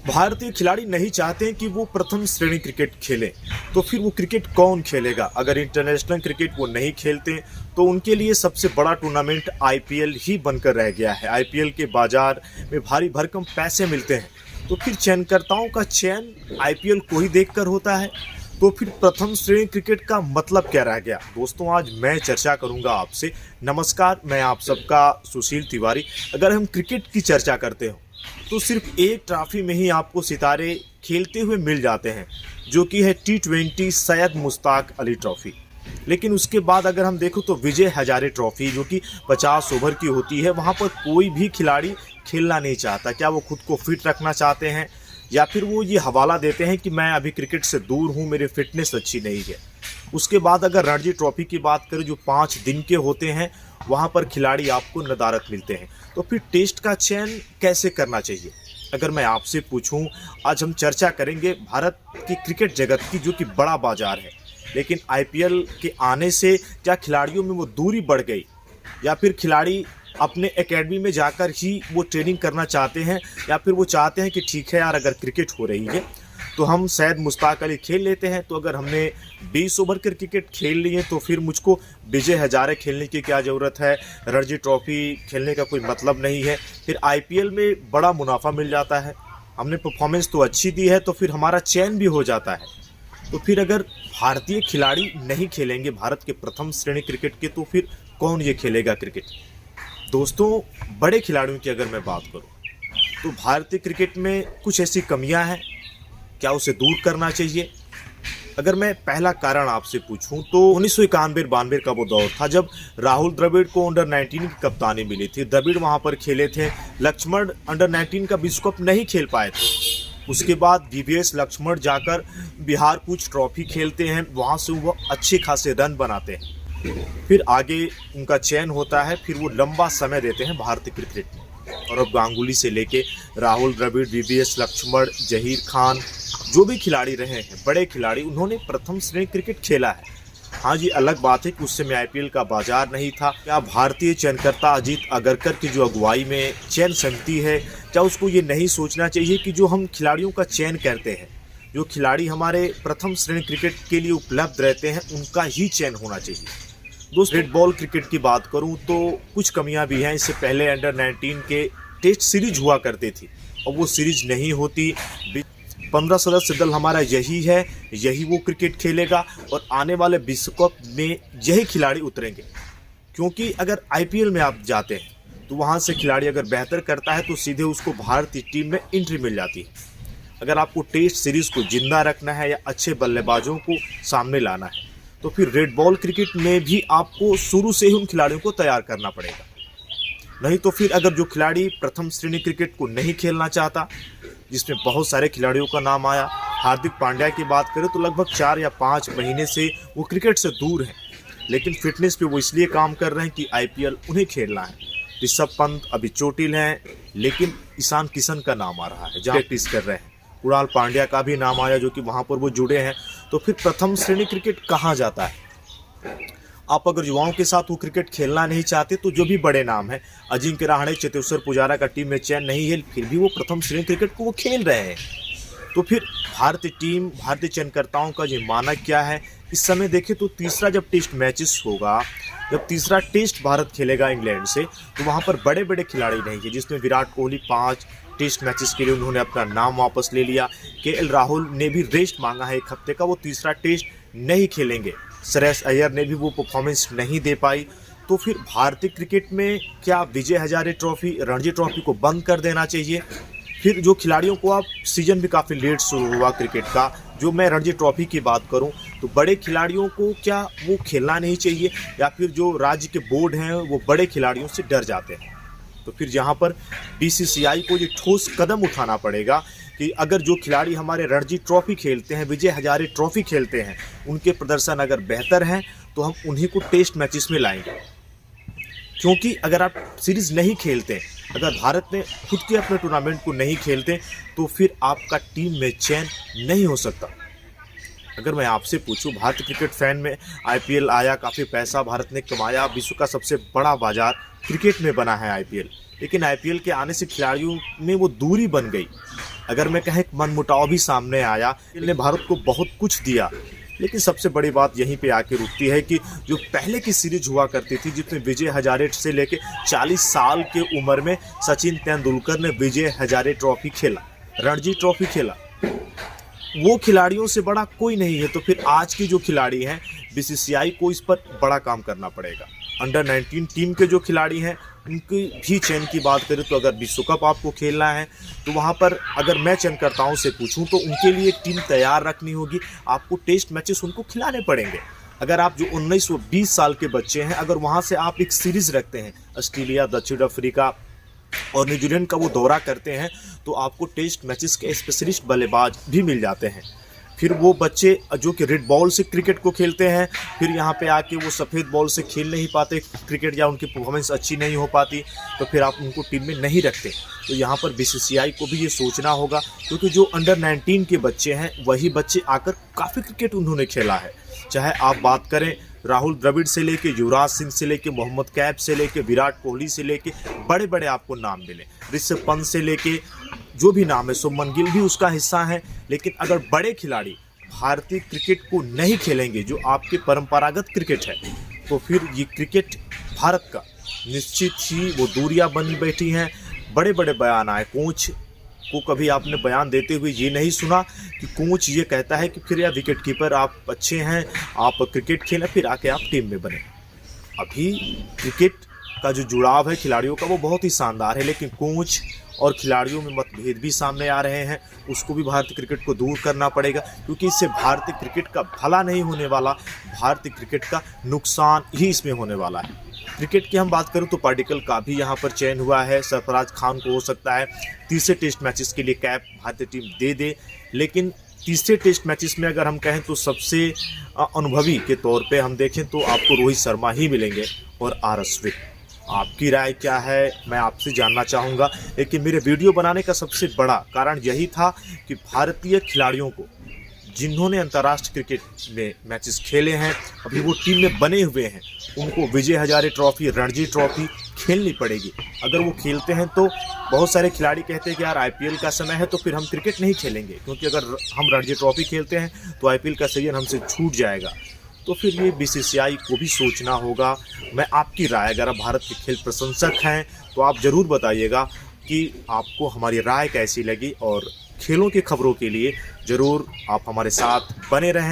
भारतीय खिलाड़ी नहीं चाहते हैं कि वो प्रथम श्रेणी क्रिकेट खेलें, तो फिर वो क्रिकेट कौन खेलेगा? अगर इंटरनेशनल क्रिकेट वो नहीं खेलते तो उनके लिए सबसे बड़ा टूर्नामेंट आईपीएल ही बनकर रह गया है। आईपीएल के बाजार में भारी भरकम पैसे मिलते हैं, तो फिर चयनकर्ताओं का चयन आईपीएल को ही देखकर होता है। तो फिर प्रथम श्रेणी क्रिकेट का मतलब क्या रह गया? दोस्तों, आज मैं चर्चा करूंगा आपसे। नमस्कार, मैं आप सबका सुशील तिवारी। अगर हम क्रिकेट की चर्चा करते हो तो सिर्फ एक ट्रॉफी में ही आपको सितारे खेलते हुए मिल जाते हैं, जो कि है T20 सैयद मुश्ताक अली ट्रॉफी। लेकिन उसके बाद अगर हम देखो तो विजय हजारे ट्रॉफी, जो कि 50 ओवर की होती है, वहाँ पर कोई भी खिलाड़ी खेलना नहीं चाहता। क्या वो खुद को फिट रखना चाहते हैं, या फिर वो ये हवाला देते हैं कि मैं अभी क्रिकेट से दूर हूँ, मेरी फिटनेस अच्छी नहीं है। उसके बाद अगर रणजी ट्रॉफी की बात करें, जो 5 दिन के होते हैं, वहाँ पर खिलाड़ी आपको नदारद मिलते हैं। तो फिर टेस्ट का चयन कैसे करना चाहिए? अगर मैं आपसे पूछूं, आज हम चर्चा करेंगे भारत की क्रिकेट जगत की, जो कि बड़ा बाजार है। लेकिन आईपीएल के आने से क्या खिलाड़ियों में वो दूरी बढ़ गई, या फिर खिलाड़ी अपने एकेडमी में जाकर ही वो ट्रेनिंग करना चाहते हैं, या फिर वो चाहते हैं कि ठीक है यार, अगर क्रिकेट हो रही है तो हम सैयद मुश्ताक अली खेल लेते हैं। तो अगर हमने 20 ओवर के क्रिकेट खेल लिए तो फिर मुझको विजय हजारे खेलने की क्या ज़रूरत है, रणजी ट्रॉफी खेलने का कोई मतलब नहीं है। फिर आईपीएल में बड़ा मुनाफा मिल जाता है, हमने परफॉर्मेंस तो अच्छी दी है, तो फिर हमारा चयन भी हो जाता है। तो फिर अगर भारतीय खिलाड़ी नहीं खेलेंगे भारत के प्रथम श्रेणी क्रिकेट के, तो फिर कौन ये खेलेगा क्रिकेट? दोस्तों, बड़े खिलाड़ियों की अगर मैं बात करूं तो भारतीय क्रिकेट में कुछ ऐसी कमियां हैं, क्या उसे दूर करना चाहिए? अगर मैं पहला कारण आपसे पूछूं तो 1991-92 का वो दौर था जब राहुल द्रविड़ को अंडर 19 की कप्तानी मिली थी। द्रविड़ वहां पर खेले थे। लक्ष्मण अंडर 19 का विश्व कप नहीं खेल पाए थे। उसके बाद वीवीएस लक्ष्मण जाकर बिहार कुछ ट्रॉफी खेलते हैं, वहां से वो अच्छे खासे रन बनाते हैं। फिर आगे उनका चयन होता है, फिर वो लंबा समय देते हैं भारतीय क्रिकेट में। और अब गांगुली से लेके राहुल द्रविड़, वीवीएस लक्ष्मण, जहीर खान, जो भी खिलाड़ी रहे हैं, बड़े खिलाड़ी, उन्होंने प्रथम श्रेणी क्रिकेट खेला है। हाँ जी, अलग बात है कि उस समय आईपीएल का बाजार नहीं था। क्या भारतीय चयनकर्ता अजीत अगरकर की जो अगुवाई में चयन समिति है, क्या उसको ये नहीं सोचना चाहिए कि जो हम खिलाड़ियों का चयन करते हैं, जो खिलाड़ी हमारे प्रथम श्रेणी क्रिकेट के लिए उपलब्ध रहते हैं, उनका ही चयन होना चाहिए? दोस्त, रेड बॉल क्रिकेट की बात करूं तो कुछ कमियां भी हैं। इससे पहले अंडर 19 के टेस्ट सीरीज हुआ करती थी, और वो सीरीज नहीं होती। 15 सदस्य दल हमारा यही है, यही वो क्रिकेट खेलेगा, और आने वाले विश्व कप में यही खिलाड़ी उतरेंगे। क्योंकि अगर आईपीएल में आप जाते हैं तो वहाँ से खिलाड़ी अगर बेहतर करता है तो सीधे उसको भारतीय टीम में एंट्री मिल जाती है। अगर आपको टेस्ट सीरीज को जिंदा रखना है या अच्छे बल्लेबाजों को सामने लाना है, तो फिर रेड बॉल क्रिकेट में भी आपको शुरू से ही उन खिलाड़ियों को तैयार करना पड़ेगा। नहीं तो फिर अगर जो खिलाड़ी प्रथम श्रेणी क्रिकेट को नहीं खेलना चाहता, जिसमें बहुत सारे खिलाड़ियों का नाम आया, हार्दिक पांड्या की बात करें तो लगभग 4 या 5 महीने से वो क्रिकेट से दूर हैं, लेकिन फिटनेस पे वो इसलिए काम कर रहे हैं कि आईपीएल उन्हें खेलना है। ऋषभ पंत अभी चोटिल हैं, लेकिन ईशान किशन का नाम आ रहा है, जहाँ प्रैक्टिस कर रहे हैं। कुणाल पांड्या का भी नाम आया, जो कि वहाँ पर वो जुड़े हैं। तो फिर प्रथम श्रेणी क्रिकेट कहाँ जाता है? आप अगर युवाओं के साथ वो क्रिकेट खेलना नहीं चाहते तो जो भी बड़े नाम हैं, अजिंक्य रहाणे, चेतेश्वर पुजारा का टीम में चयन नहीं है, फिर भी वो प्रथम श्रेणी क्रिकेट को वो खेल रहे हैं। तो फिर भारतीय टीम, भारतीय चयनकर्ताओं का ये मानक क्या है? इस समय देखें तो तीसरा जब टेस्ट मैचेस होगा, जब तीसरा टेस्ट भारत खेलेगा इंग्लैंड से, तो वहाँ पर बड़े बड़े खिलाड़ी नहीं है, जिसमें विराट कोहली 5 टेस्ट मैचेस के लिए उन्होंने अपना नाम वापस ले लिया। केएल राहुल ने भी रेस्ट मांगा है 1 हफ्ते का, वो तीसरा टेस्ट नहीं खेलेंगे। श्रेयस अय्यर ने भी वो परफॉर्मेंस नहीं दे पाई। तो फिर भारतीय क्रिकेट में क्या विजय हजारे ट्रॉफी, रणजी ट्रॉफी को बंद कर देना चाहिए? फिर जो खिलाड़ियों को, आप सीजन भी काफ़ी लेट शुरू हुआ क्रिकेट का, जो मैं रणजी ट्रॉफी की बात करूं तो बड़े खिलाड़ियों को क्या वो खेलना नहीं चाहिए, या फिर जो राज्य के बोर्ड हैं वो बड़े खिलाड़ियों से डर जाते हैं? तो फिर यहाँ पर बीसीसीआई को ये ठोस कदम उठाना पड़ेगा कि अगर जो खिलाड़ी हमारे रणजी ट्रॉफी खेलते हैं, विजय हजारे ट्रॉफी खेलते हैं, उनके प्रदर्शन अगर बेहतर हैं तो हम उन्हीं को टेस्ट मैचेस में लाएंगे। क्योंकि अगर आप सीरीज नहीं खेलते, अगर भारत में खुद के अपने टूर्नामेंट को नहीं खेलते, तो फिर आपका टीम में चयन नहीं हो सकता। अगर मैं आपसे पूछूं, भारतीय क्रिकेट फैन में आईपीएल आया, काफ़ी पैसा भारत ने कमाया, विश्व का सबसे बड़ा बाजार क्रिकेट में बना है आईपीएल। लेकिन आईपीएल के आने से खिलाड़ियों में वो दूरी बन गई। अगर मैं कहें मनमुटाव भी सामने आया, ने भारत को बहुत कुछ दिया, लेकिन सबसे बड़ी बात यहीं पे आके रुकती है कि जो पहले की सीरीज हुआ करती थी जिसमें विजय हजारे से लेके 40 साल के उम्र में सचिन तेंदुलकर ने विजय हजारे ट्रॉफी खेला, रणजी ट्रॉफी खेला, वो खिलाड़ियों से बड़ा कोई नहीं है। तो फिर आज की जो खिलाड़ी हैं, बीसीसीआई को इस पर बड़ा काम करना पड़ेगा। अंडर 19 टीम के जो खिलाड़ी हैं उनकी भी चयन की बात करें तो अगर विश्व कप आपको खेलना है तो वहाँ पर अगर मैं चयनकर्ताओं से पूछूं तो उनके लिए एक टीम तैयार रखनी होगी, आपको टेस्ट मैचेस उनको खिलाने पड़ेंगे। अगर आप जो 19 व 20 साल के बच्चे हैं, अगर वहाँ से आप एक सीरीज़ रखते हैं, ऑस्ट्रेलिया, दक्षिण अफ्रीका और न्यूजीलैंड का वो दौरा करते हैं, तो आपको टेस्ट मैचेस के स्पेशलिस्ट बल्लेबाज भी मिल जाते हैं। फिर वो बच्चे जो कि रेड बॉल से क्रिकेट को खेलते हैं, फिर यहाँ पे आके वो सफ़ेद बॉल से खेल नहीं पाते क्रिकेट या उनकी परफॉर्मेंस अच्छी नहीं हो पाती, तो फिर आप उनको टीम में नहीं रखते। तो यहाँ पर बीसीसीआई को भी ये सोचना होगा, क्योंकि जो अंडर 19 के बच्चे हैं वही बच्चे आकर काफ़ी क्रिकेट उन्होंने खेला है। चाहे आप बात करें राहुल द्रविड़ से लेके, युवराज सिंह से लेके, मोहम्मद कैफ से लेके, विराट कोहली से लेके, बड़े बड़े आपको नाम मिले, ऋषभ पंत से लेके जो भी नाम है, शुभमन गिल भी उसका हिस्सा है। लेकिन अगर बड़े खिलाड़ी भारतीय क्रिकेट को नहीं खेलेंगे, जो आपके परंपरागत क्रिकेट है, तो फिर ये क्रिकेट भारत का निश्चित ही वो दूरियां बनी बैठी हैं। बड़े बड़े बयान आए, कोच को कभी आपने बयान देते हुए ये नहीं सुना कि कोच ये कहता है कि फिर या विकेट कीपर आप अच्छे हैं, आप क्रिकेट खेलें, फिर आके आप टीम में बने। अभी क्रिकेट का जो जुड़ाव है खिलाड़ियों का वो बहुत ही शानदार है, लेकिन कोच और खिलाड़ियों में मतभेद भी सामने आ रहे हैं। उसको भी भारतीय क्रिकेट को दूर करना पड़ेगा, क्योंकि इससे भारतीय क्रिकेट का भला नहीं होने वाला, भारतीय क्रिकेट का नुकसान ही इसमें होने वाला है। क्रिकेट की हम बात करूं तो पार्टिकल का भी यहां पर चयन हुआ है। सरफराज खान को हो सकता है तीसरे टेस्ट मैचेस के लिए कैप भारतीय टीम दे दे, लेकिन तीसरे टेस्ट मैचेस में अगर हम कहें तो सबसे अनुभवी के तौर पे हम देखें तो आपको रोहित शर्मा ही मिलेंगे और आर अश्विन। आपकी राय क्या है मैं आपसे जानना चाहूँगा। लेकिन मेरे वीडियो बनाने का सबसे बड़ा कारण यही था कि भारतीय खिलाड़ियों को जिन्होंने अंतर्राष्ट्रीय क्रिकेट में मैचेस खेले हैं, अभी वो टीम में बने हुए हैं, उनको विजय हजारे ट्रॉफी, रणजी ट्रॉफी खेलनी पड़ेगी। अगर वो खेलते हैं तो बहुत सारे खिलाड़ी कहते हैं कि यार आईपीएल का समय है तो फिर हम क्रिकेट नहीं खेलेंगे, क्योंकि अगर हम रणजी ट्रॉफी खेलते हैं तो आईपीएल का सीजन हमसे छूट जाएगा। तो फिर ये बीसीसीआई को भी सोचना होगा। मैं आपकी राय, अगर आप भारत के खेल प्रशंसक हैं तो आप ज़रूर बताइएगा कि आपको हमारी राय कैसी लगी, और खेलों की खबरों के लिए ज़रूर आप हमारे साथ बने रहें।